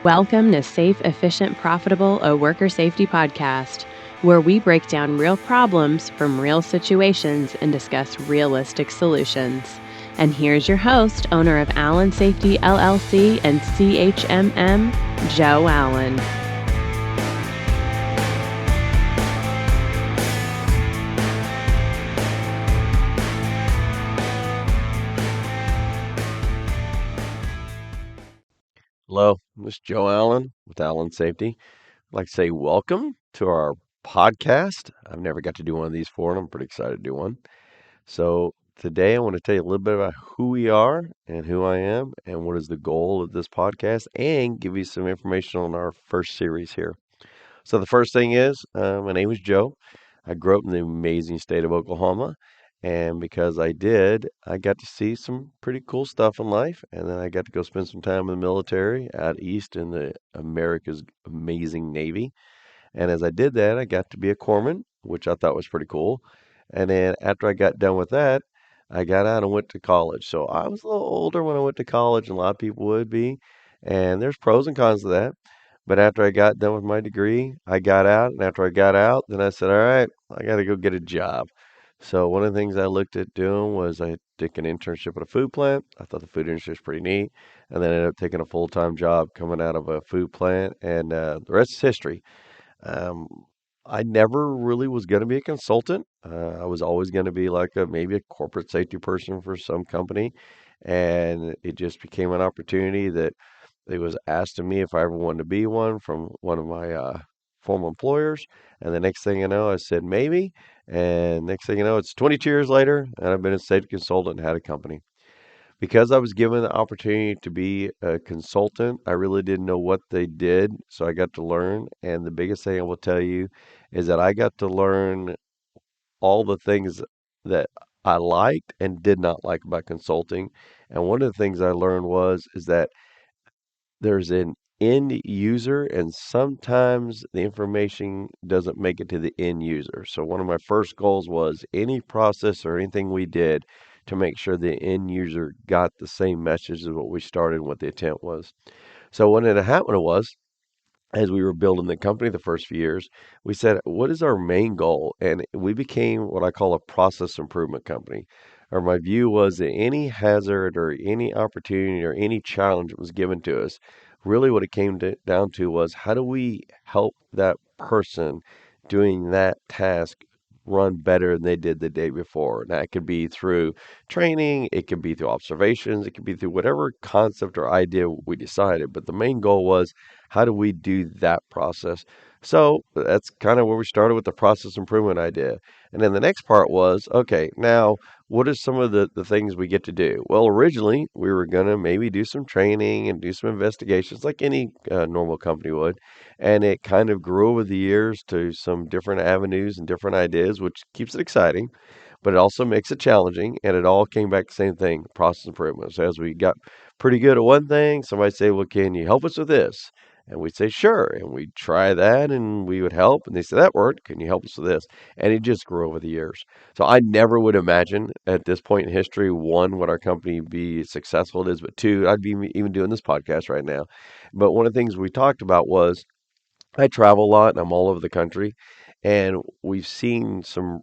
Welcome to Safe, Efficient, Profitable, a Worker Safety Podcast, where we break down real problems from real situations and discuss realistic solutions. And here's your host, owner of Allen Safety LLC and CHMM, Joe Allen. Hello, this is Joe Allen with Allen Safety. I'd like to say welcome to our podcast. I've never got to do one of these before, and I'm pretty excited to do one. So today I want to tell you a little bit about who we are and who I am and what is the goal of this podcast and give you some information on our first series here. So the first thing is, my name is Joe. I grew up in the amazing state of Oklahoma. And because I did, I got to see some pretty cool stuff in life. And then I got to go spend some time in the military out east in the America's amazing Navy. And as I did that, I got to be a corpsman, which I thought was pretty cool. And then after I got done with that, I got out and went to college. So I was a little older when I went to college, and a lot of people would be. And there's pros and cons to that. But after I got done with my degree, I got out. And after I got out, then I said, all right, I got to go get a job. So one of the things I looked at doing was I took an internship at a food plant. I thought the food industry was pretty neat. And then I ended up taking a full-time job coming out of a food plant. And the rest is history. Um, I never really was going to be a consultant. I was always going to be like maybe a corporate safety person for some company. And it just became an opportunity that it was asked of me if I ever wanted to be one from one of my former employers. And the next thing you know, I said maybe. And next thing you know, it's 22 years later, and I've been a safety consultant and had a company. Because I was given the opportunity to be a consultant, I really didn't know what they did, so I got to learn. And the biggest thing I will tell you is that I got to learn all the things that I liked and did not like about consulting. And one of the things I learned is that there's an end user, and sometimes the information doesn't make it to the end user. So one of my first goals was any process or anything we did to make sure the end user got the same message as what we started and what the intent was. So what ended up happening was, as we were building the company the first few years, we said, what is our main goal? And we became what I call a process improvement company. Or my view was that any hazard or any opportunity or any challenge that was given to us, really what it down to was how do we help that person doing that task run better than they did the day before? And that could be through training, it could be through observations, it could be through whatever concept or idea we decided. But the main goal was how do we do that process? So that's kind of where we started with the process improvement idea. And then the next part was, okay, now what are some of the things we get to do? Well, originally we were going to maybe do some training and do some investigations like any normal company would. And it kind of grew over the years to some different avenues and different ideas, which keeps it exciting, but it also makes it challenging. And it all came back the same thing, process improvement. So as we got pretty good at one thing, somebody say, well, can you help us with this? And we'd say, sure. And we'd try that and we would help. And they said, that worked. Can you help us with this? And it just grew over the years. So I never would imagine at this point in history, one, would our company be successful it is, but two, I'd be even doing this podcast right now. But one of the things we talked about was I travel a lot and I'm all over the country. And we've seen some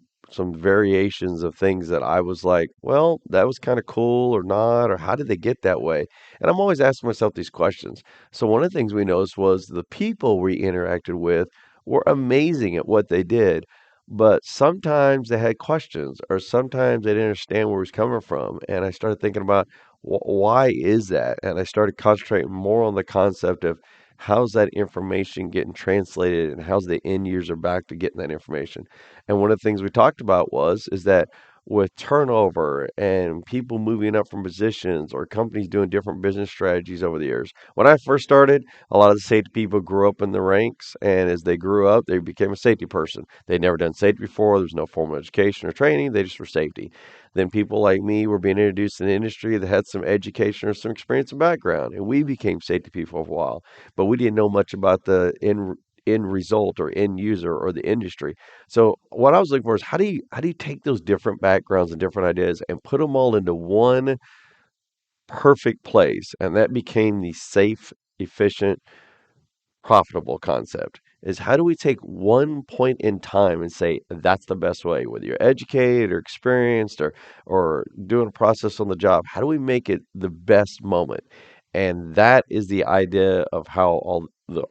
variations of things that I was like, well, that was kind of cool or not, or how did they get that way? And I'm always asking myself these questions. So one of the things we noticed was the people we interacted with were amazing at what they did, but sometimes they had questions or sometimes they didn't understand where it was coming from. And I started thinking about why is that? And I started concentrating more on the concept of how's that information getting translated and how's the end user back to getting that information. And one of the things we talked about is that with turnover and people moving up from positions or companies doing different business strategies over the years. When I first started, a lot of the safety people grew up in the ranks, and as they grew up, they became a safety person. They'd never done safety before. There was no formal education or training. They just were safety. Then people like me were being introduced in the industry that had some education or some experience and background, and we became safety people for a while. But we didn't know much about the end result or end user or the industry. So what I was looking for is how do you take those different backgrounds and different ideas and put them all into one perfect place? And that became the safe, efficient, profitable concept is how do we take one point in time and say that's the best way, whether you're educated or experienced or doing a process on the job, how do we make it the best moment? And that is the idea of how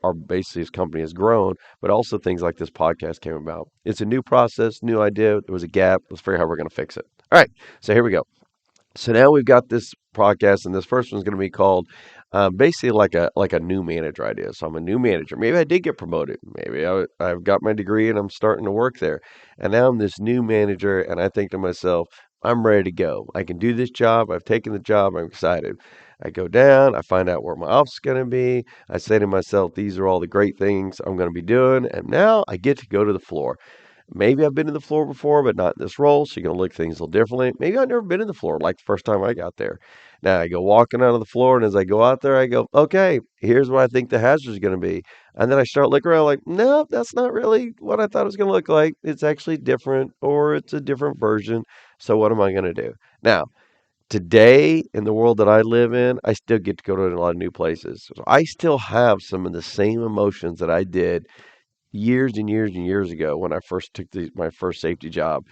our basically this company has grown, but also things like this podcast came about. It's a new process, new idea. There was a gap. Let's figure out how we're going to fix it. All right, so here we go. So now we've got this podcast, and this first one's going to be called basically like a new manager idea. So I'm a new manager. Maybe I did get promoted. Maybe I've got my degree and I'm starting to work there. And now I'm this new manager, and I think to myself, I'm ready to go. I can do this job. I've taken the job. I'm excited. I go down. I find out where my office is going to be. I say to myself, these are all the great things I'm going to be doing. And now I get to go to the floor. Maybe I've been to the floor before, but not in this role, so you're going to look at things a little differently. Maybe I've never been in the floor like the first time I got there. Now I go walking out of the floor, and as I go out there, I go, okay, here's what I think the hazard is going to be. And then I start looking around like, no, that's not really what I thought it was going to look like. It's actually different, or it's a different version. So what am I going to do? Now, today in the world that I live in, I still get to go to a lot of new places. So I still have some of the same emotions that I did years and years and years ago when I first took my first safety job.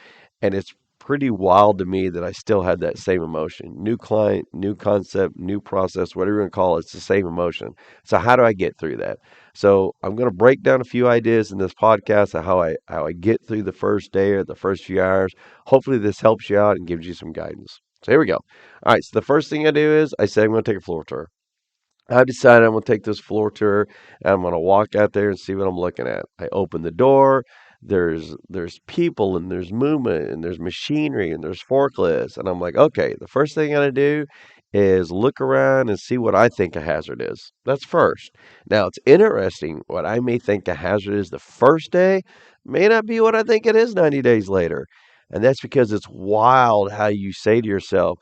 And it's pretty wild to me that I still had that same emotion. New client, new concept, new process, whatever you want to call it, it's the same emotion. So how do I get through that? So I'm going to break down a few ideas in this podcast of how I get through the first day or the first few hours. Hopefully this helps you out and gives you some guidance. So here we go. All right, so the first thing I do is I say I'm going to take a floor tour. I've decided I'm going to take this floor tour and I'm going to walk out there and see what I'm looking at. I open the door. There's people and there's movement and there's machinery and there's forklifts. And I'm like, okay, the first thing I got to do is look around and see what I think a hazard is. That's first. Now, it's interesting. What I may think a hazard is the first day may not be what I think it is 90 days later. And that's because it's wild how you say to yourself,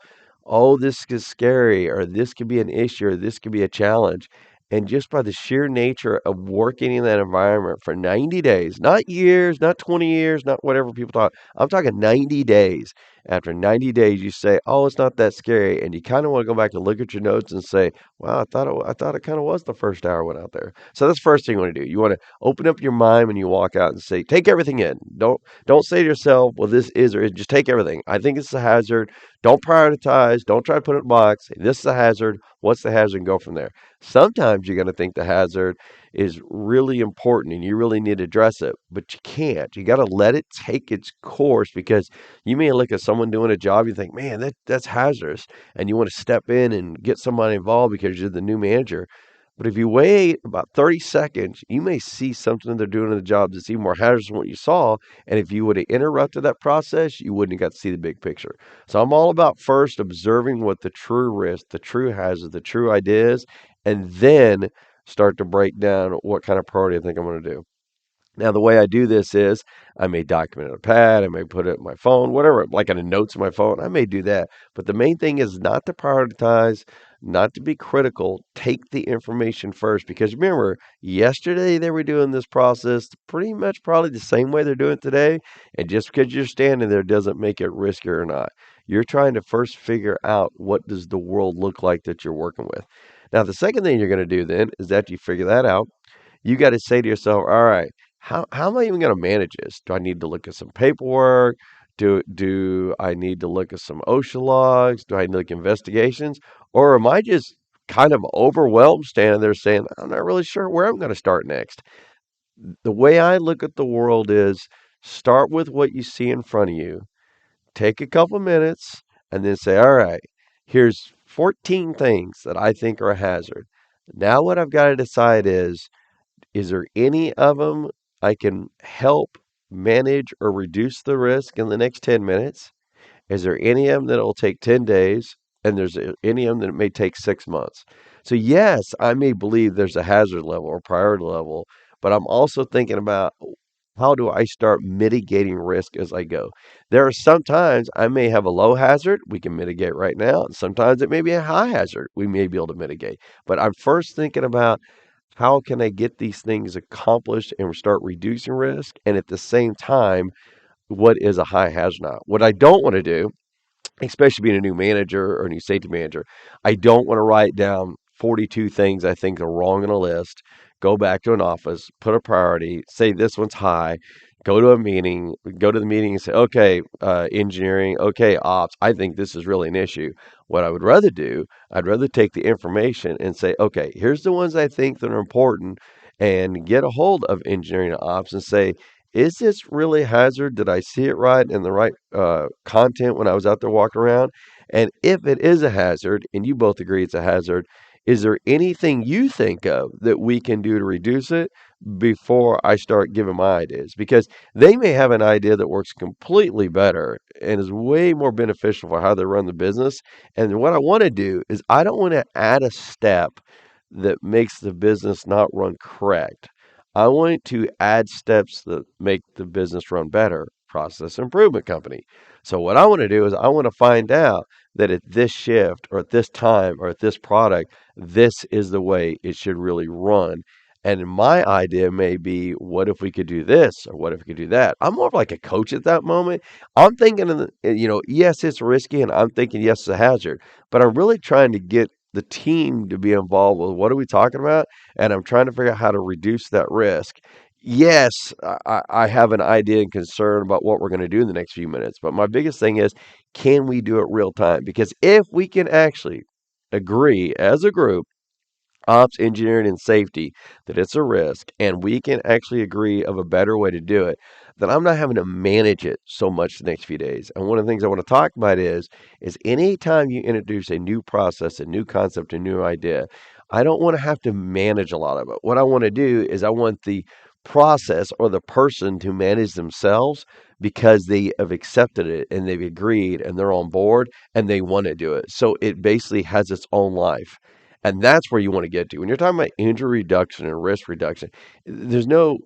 oh, this is scary, or this could be an issue, or this could be a challenge. And just by the sheer nature of working in that environment for 90 days, not years, not 20 years, not whatever people talk, I'm talking 90 days. After 90 days, you say, oh, it's not that scary. And you kind of want to go back and look at your notes and say, wow, I thought it kind of was the first hour I went out there. So that's the first thing you want to do. You want to open up your mind when you walk out and say, take everything in. Don't say to yourself, well, this is or is. Just take everything. I think it's a hazard. Don't prioritize. Don't try to put it in a box. Say, this is a hazard. What's the hazard? And go from there. Sometimes you're going to think the hazard is really important and you really need to address it, but you can't. You got to let it take its course because you may look at someone doing a job, you think, man, that's hazardous. And you want to step in and get somebody involved because you're the new manager. But if you wait about 30 seconds, you may see something they're doing in the job that's even more hazardous than what you saw. And if you would have interrupted that process, you wouldn't have got to see the big picture. So I'm all about first observing what the true risk, the true hazard, the true idea is, and then start to break down what kind of priority I think I'm going to do. Now, the way I do this is I may document it on a pad, I may put it in my phone, whatever, like on the notes in my phone, I may do that. But the main thing is not to prioritize, not to be critical. Take the information first because remember, yesterday they were doing this process pretty much probably the same way they're doing it today. And just because you're standing there doesn't make it riskier or not. You're trying to first figure out what does the world look like that you're working with. Now, the second thing you're going to do then is after you figure that out, you got to say to yourself, all right, how am I even going to manage this? Do I need to look at some paperwork? Do I need to look at some OSHA logs? Do I need to look at investigations? Or am I just kind of overwhelmed standing there saying, I'm not really sure where I'm going to start next? The way I look at the world is start with what you see in front of you, take a couple minutes, and then say, all right, here's 14 things that I think are a hazard. Now, what I've got to decide is there any of them I can help manage or reduce the risk in the next 10 minutes? Is there any of them that will take 10 days? And there's any of them that may take 6 months. So, yes, I may believe there's a hazard level or priority level, but I'm also thinking about how do I start mitigating risk as I go? There are sometimes I may have a low hazard we can mitigate right now. And sometimes it may be a high hazard we may be able to mitigate. But I'm first thinking about how can I get these things accomplished and start reducing risk? And at the same time, what is a high hazard now? What I don't want to do, especially being a new manager or a new safety manager, I don't want to write down 42 things I think are wrong on a list, go back to an office, put a priority, say this one's high, go to a meeting, go to the meeting and say, okay, engineering, okay, ops, I think this is really an issue. What I would rather do, I'd rather take the information and say, okay, here's the ones I think that are important, and get a hold of engineering and ops and say, is this really a hazard? Did I see it right in the right content when I was out there walking around? And if it is a hazard, and you both agree it's a hazard, is there anything you think of that we can do to reduce it before I start giving my ideas? Because they may have an idea that works completely better and is way more beneficial for how they run the business. And what I want to do is I don't want to add a step that makes the business not run correct. I want to add steps that make the business run better. Process improvement company. So what I want to do is I want to find out that at this shift or at this time or at this product, this is the way it should really run. And my idea may be, what if we could do this or what if we could do that? I'm more of like a coach at that moment. I'm thinking, yes, it's risky, and I'm thinking, yes, it's a hazard, but I'm really trying to get the team to be involved with what are we talking about, and I'm trying to figure out how to reduce that risk. Yes, I have an idea and concern about what we're going to do in the next few minutes, but my biggest thing is, can we do it real time? Because if we can actually agree as a group, ops, engineering, and safety, that it's a risk, and we can actually agree of a better way to do it, then I'm not having to manage it so much the next few days. And one of the things I want to talk about is anytime you introduce a new process, a new concept, a new idea, I don't want to have to manage a lot of it. What I want to do is I want the process or the person to manage themselves because they have accepted it and they've agreed and they're on board and they want to do it. So it basically has its own life. And that's where you want to get to. When you're talking about injury reduction and risk reduction, there's no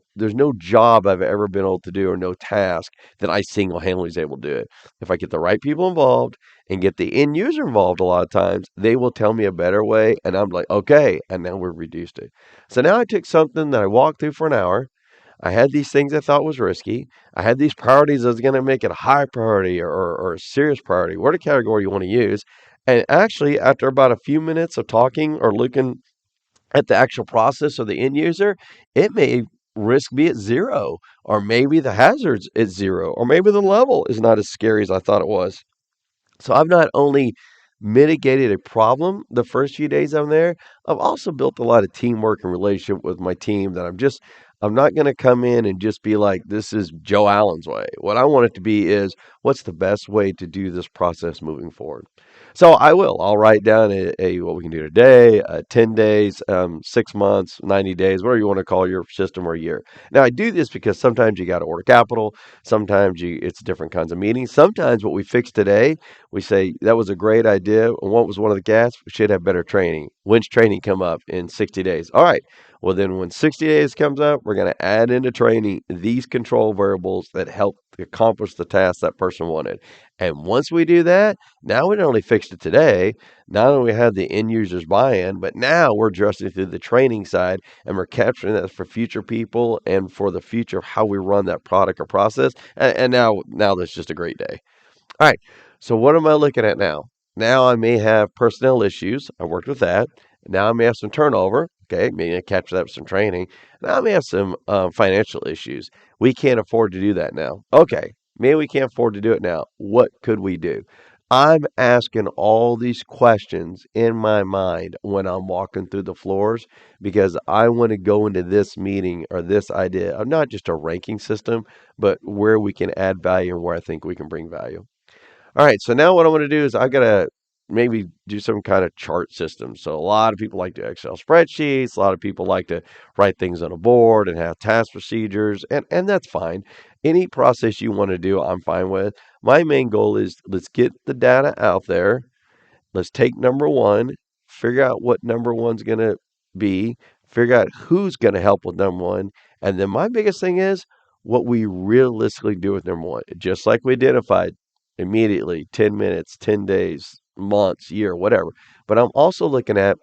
job I've ever been able to do or no task that I single-handedly is able to do it. If I get the right people involved and get the end user involved a lot of times, they will tell me a better way and I'm like, okay, and now we've reduced it. So now I took something that I walked through for an hour. I had these things I thought was risky. I had these priorities I was going to make it a high priority or a serious priority, whatever category you want to use. And actually, after about a few minutes of talking or looking at the actual process of the end user, it may risk be at zero, or maybe the hazards at zero, or maybe the level is not as scary as I thought it was. So I've not only mitigated a problem the first few days I'm there, I've also built a lot of teamwork and relationship with my team that I'm not going to come in and just be like, this is Joe Allen's way. What I want it to be is, what's the best way to do this process moving forward? So I'll write down what we can do today, 10 days, 6 months, 90 days, whatever you want to call your system or year. Now I do this because sometimes you got to order capital. Sometimes it's different kinds of meetings. Sometimes what we fix today, we say that was a great idea. And what was one of the gaps? We should have better training. When's training come up? In 60 days. All right. Well, then when 60 days comes up, we're going to add into training these control variables that help accomplish the task that person wanted. And once we do that, now we not only fixed it today, not only have the end users buy-in, but now we're addressing it through the training side, and we're capturing that for future people and for the future of how we run that product or process. And now that's just a great day. All right. So what am I looking at now? Now I may have personnel issues. I worked with that. Now I may have some turnover. Okay, maybe I capture that with some training. Now I may have some financial issues. We can't afford to do that now. Okay, maybe we can't afford to do it now. What could we do? I'm asking all these questions in my mind when I'm walking through the floors because I want to go into this meeting or this idea of not just a ranking system, but where we can add value and where I think we can bring value. All right, so now what I want to do is I got to maybe do some kind of chart system. So a lot of people like to Excel spreadsheets. A lot of people like to write things on a board and have task procedures, and that's fine. Any process you want to do, I'm fine with. My main goal is let's get the data out there. Let's take number one, figure out what number one's going to be, figure out who's going to help with number one. And then my biggest thing is what we realistically do with number one. Just like we identified immediately, 10 minutes, 10 days, months, year, whatever. But I'm also looking at,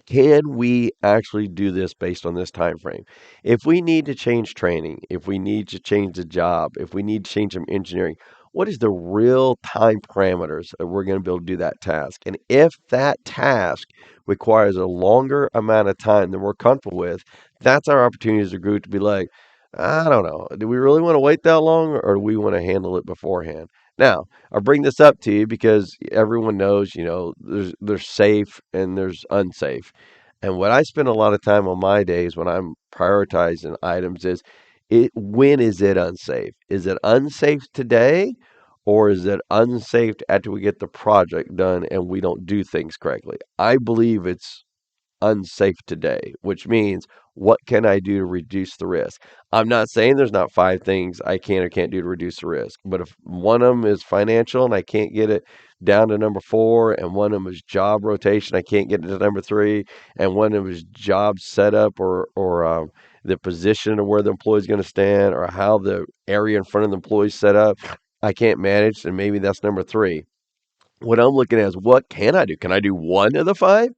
can we actually do this based on this time frame? If we need to change training, if we need to change the job, if we need to change some engineering, what is the real time parameters that we're going to be able to do that task? And if that task requires a longer amount of time than we're comfortable with, that's our opportunity as a group to be like, I don't know, do we really want to wait that long or do we want to handle it beforehand? Now, I bring this up to you because everyone knows, there's safe and there's unsafe. And what I spend a lot of time on my days when I'm prioritizing items is when is it unsafe? Is it unsafe today or is it unsafe after we get the project done and we don't do things correctly? I believe it's unsafe today, which means what can I do to reduce the risk? I'm not saying there's not five things I can or can't do to reduce the risk, but if one of them is financial and I can't get it down to number four, and one of them is job rotation, I can't get it to number three, and one of them is job setup or the position of where the employee is going to stand or how the area in front of the employee is set up, I can't manage, and maybe that's number three. What I'm looking at is what can I do? Can I do one of the five?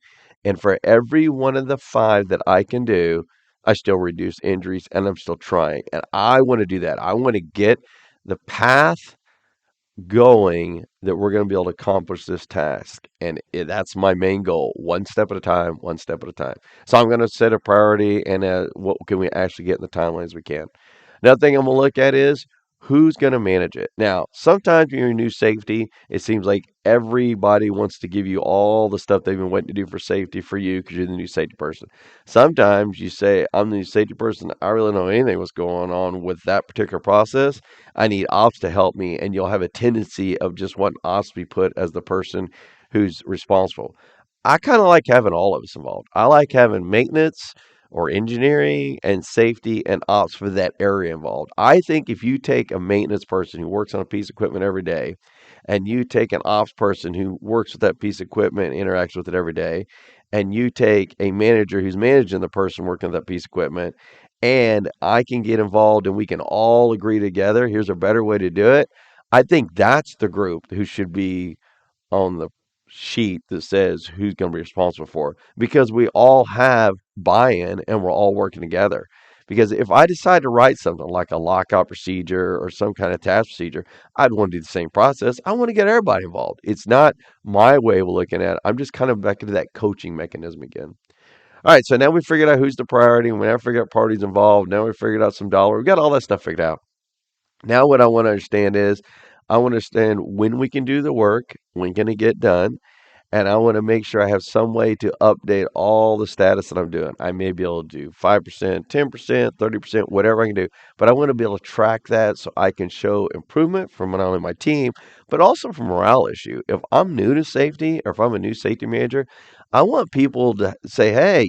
And for every one of the five that I can do, I still reduce injuries and I'm still trying. And I want to do that. I want to get the path going that we're going to be able to accomplish this task. And that's my main goal, one step at a time, one step at a time. So I'm going to set a priority and what can we actually get in the timelines we can. Another thing I'm going to look at is who's going to manage it. Now, sometimes when you're new safety, it seems like everybody wants to give you all the stuff they've been waiting to do for safety for you because you're the new safety person. Sometimes you say, I'm the new safety person. I really don't know anything what's going on with that particular process. I need ops to help me. And you'll have a tendency of just wanting ops to be put as the person who's responsible. I kind of like having all of us involved. I like having maintenance or engineering and safety and ops for that area involved. I think if you take a maintenance person who works on a piece of equipment every day and you take an ops person who works with that piece of equipment and interacts with it every day, and you take a manager who's managing the person working on that piece of equipment, and I can get involved and we can all agree together, here's a better way to do it. I think that's the group who should be on the sheet that says who's going to be responsible for it because we all have buy-in and we're all working together. Because if I decide to write something like a lockout procedure or some kind of task procedure, I'd want to do the same process. I want to get everybody involved. It's not my way of looking at it. I'm just kind of back into that coaching mechanism again. All right, so now we figured out who's the priority. We now figured out parties involved. Now we figured out some dollar. We got all that stuff figured out. Now what I want to understand is I want to understand when we can do the work, when can it get done, and I want to make sure I have some way to update all the status that I'm doing. I may be able to do 5%, 10%, 30%, whatever I can do, but I want to be able to track that so I can show improvement from not only my team, but also from morale issue. If I'm new to safety or if I'm a new safety manager, I want people to say, hey,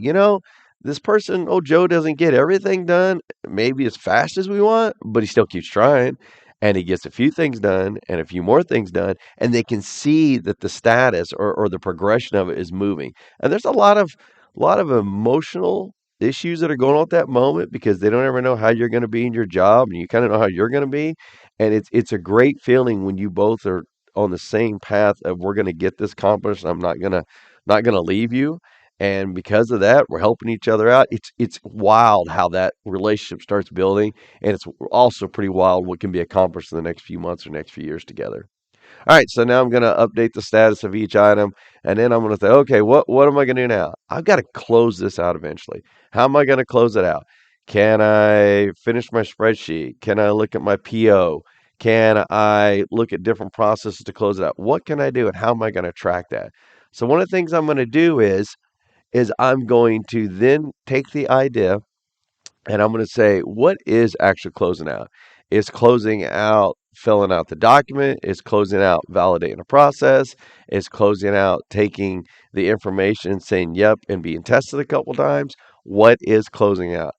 this person, oh, Joe doesn't get everything done, maybe as fast as we want, but he still keeps trying. And he gets a few things done and a few more things done, and they can see that the status or the progression of it is moving. And there's a lot of emotional issues that are going on at that moment because they don't ever know how you're going to be in your job, and you kind of know how you're going to be. And it's a great feeling when you both are on the same path of we're going to get this accomplished. I'm not gonna leave you. And because of that, we're helping each other out. It's wild how that relationship starts building, and it's also pretty wild what can be accomplished in the next few months or next few years together. All right, so now I'm going to update the status of each item, and then I'm going to say, okay, what am I going to do now? I've got to close this out eventually. How am I going to close it out? Can I finish my spreadsheet? Can I look at my PO? Can I look at different processes to close it out? What can I do, and how am I going to track that? So one of the things I'm going to do is I'm going to then take the idea and I'm going to say, what is actually closing out? Is closing out filling out the document? Is closing out validating a process? Is closing out taking the information, saying yep, and being tested a couple times? What is closing out?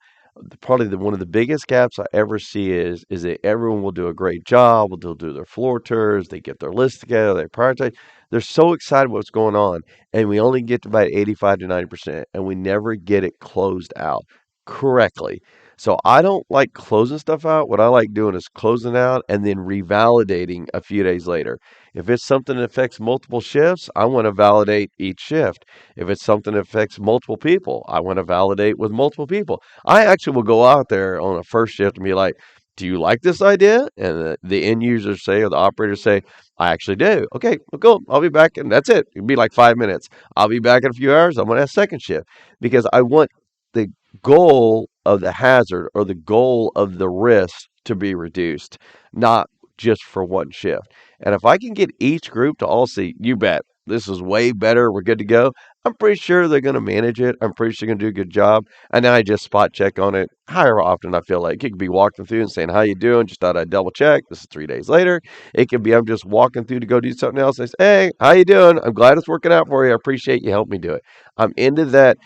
Probably one of the biggest gaps I ever see is that everyone will do a great job. They'll do their floor tours. They get their list together. They prioritize. They're so excited what's going on, and we only get to about 85 to 90%, and we never get it closed out correctly. So I don't like closing stuff out. What I like doing is closing out and then revalidating a few days later. If it's something that affects multiple shifts, I want to validate each shift. If it's something that affects multiple people, I want to validate with multiple people. I actually will go out there on a first shift and be like, do you like this idea? And the end users say, or the operators say, I actually do. Okay, well, cool. I'll be back. And that's it. It'll be like 5 minutes. I'll be back in a few hours. I'm going to have second shift because I want the goal of the hazard or the goal of the risk to be reduced, not just for one shift. And if I can get each group to all see, you bet, this is way better. We're good to go. I'm pretty sure they're going to manage it. I'm pretty sure they're going to do a good job. And then I just spot check on it. However often I feel like it could be walking through and saying, how you doing? Just thought I'd double check. This is 3 days later. It could be I'm just walking through to go do something else. And I say, hey, how you doing? I'm glad it's working out for you. I appreciate you helping me do it. I'm into that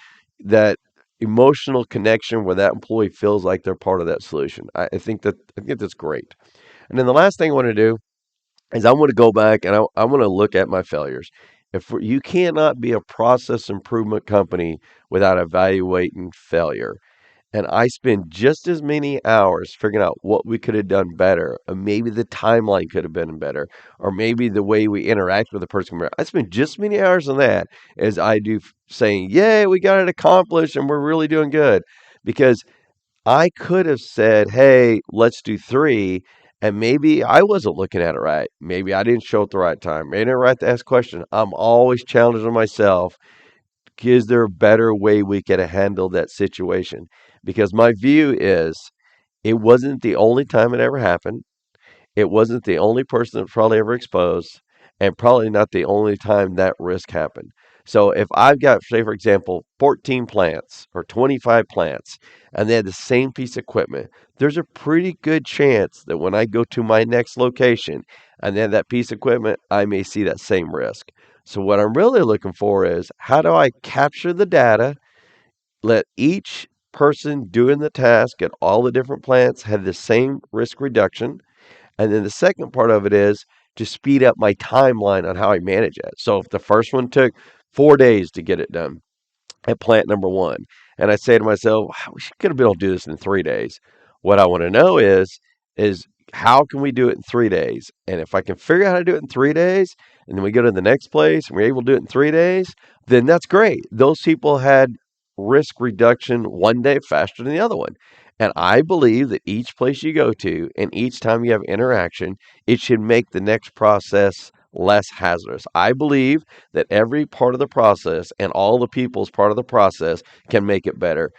emotional connection where that employee feels like they're part of that solution. I think that's great. And then the last thing I want to do is I want to go back and I want to look at my failures. You cannot be a process improvement company without evaluating failure. And I spend just as many hours figuring out what we could have done better, or maybe the timeline could have been better, or maybe the way we interact with the person. I spend just as many hours on that as I do saying, yay, we got it accomplished and we're really doing good. Because I could have said, hey, let's do 3. And maybe I wasn't looking at it right. Maybe I didn't show at the right time. Maybe I didn't right to ask questions. I'm always challenging myself. Is there a better way we could have handled that situation? Because my view is it wasn't the only time it ever happened. It wasn't the only person that probably ever exposed, and probably not the only time that risk happened. So if I've got, say, for example, 14 plants or 25 plants, and they had the same piece of equipment, there's a pretty good chance that when I go to my next location and they have that piece of equipment, I may see that same risk. So what I'm really looking for is how do I capture the data, let each person doing the task at all the different plants have the same risk reduction, and then the second part of it is to speed up my timeline on how I manage it. So if the first one took 4 days to get it done at plant number 1, and I say to myself, we could have been able to do this in 3 days. What I want to know is how can we do it in 3 days? And if I can figure out how to do it in 3 days, and then we go to the next place and we're able to do it in 3 days, then that's great. Those people had risk reduction 1 day faster than the other one. And I believe that each place you go to and each time you have interaction, it should make the next process less hazardous. I believe that every part of the process and all the people's part of the process can make it better.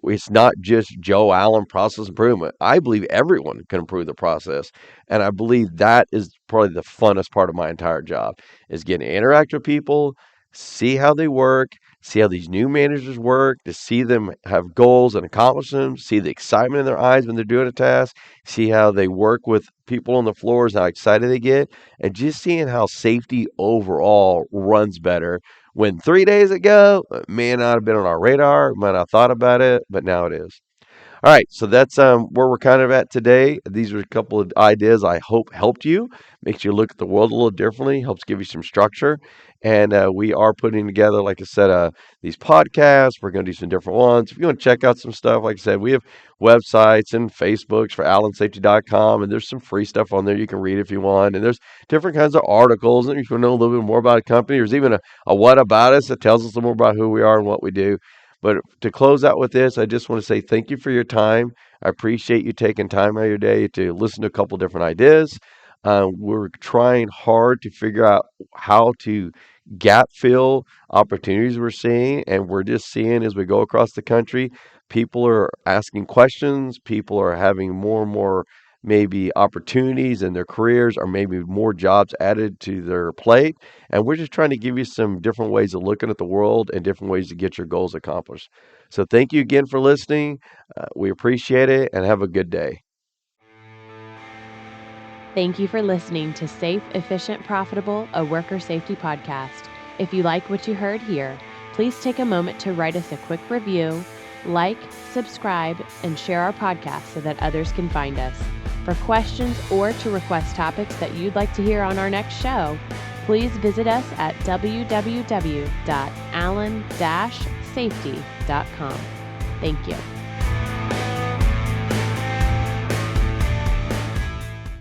It's not just Joe Allen process improvement. I believe everyone can improve the process. And I believe that is probably the funnest part of my entire job is getting to interact with people, see how they work, see how these new managers work, to see them have goals and accomplish them, see the excitement in their eyes when they're doing a task, see how they work with people on the floors, how excited they get, and just seeing how safety overall runs better. When 3 days ago, it may not have been on our radar, might not have thought about it, but now it is. All right, so that's where we're kind of at today. These are a couple of ideas I hope helped you, makes you look at the world a little differently, helps give you some structure. And we are putting together, like I said, these podcasts. We're going to do some different ones. If you want to check out some stuff, like I said, we have websites and Facebooks for allensafety.com, and there's some free stuff on there you can read if you want. And there's different kinds of articles. And if you want to know a little bit more about a company, there's even a what about us that tells us a little more about who we are and what we do. But to close out with this, I just want to say thank you for your time. I appreciate you taking time out of your day to listen to a couple different ideas. We're trying hard to figure out how to gap fill opportunities we're seeing, and we're just seeing as we go across the country, people are asking questions, people are having more and more maybe opportunities in their careers or maybe more jobs added to their plate. And we're just trying to give you some different ways of looking at the world and different ways to get your goals accomplished. So thank you again for listening. We appreciate it and have a good day. Thank you for listening to Safe, Efficient, Profitable, a Worker Safety Podcast. If you like what you heard here, please take a moment to write us a quick review, like, subscribe, and share our podcast so that others can find us. For questions or to request topics that you'd like to hear on our next show, please visit us at www.allen-safety.com. Thank you.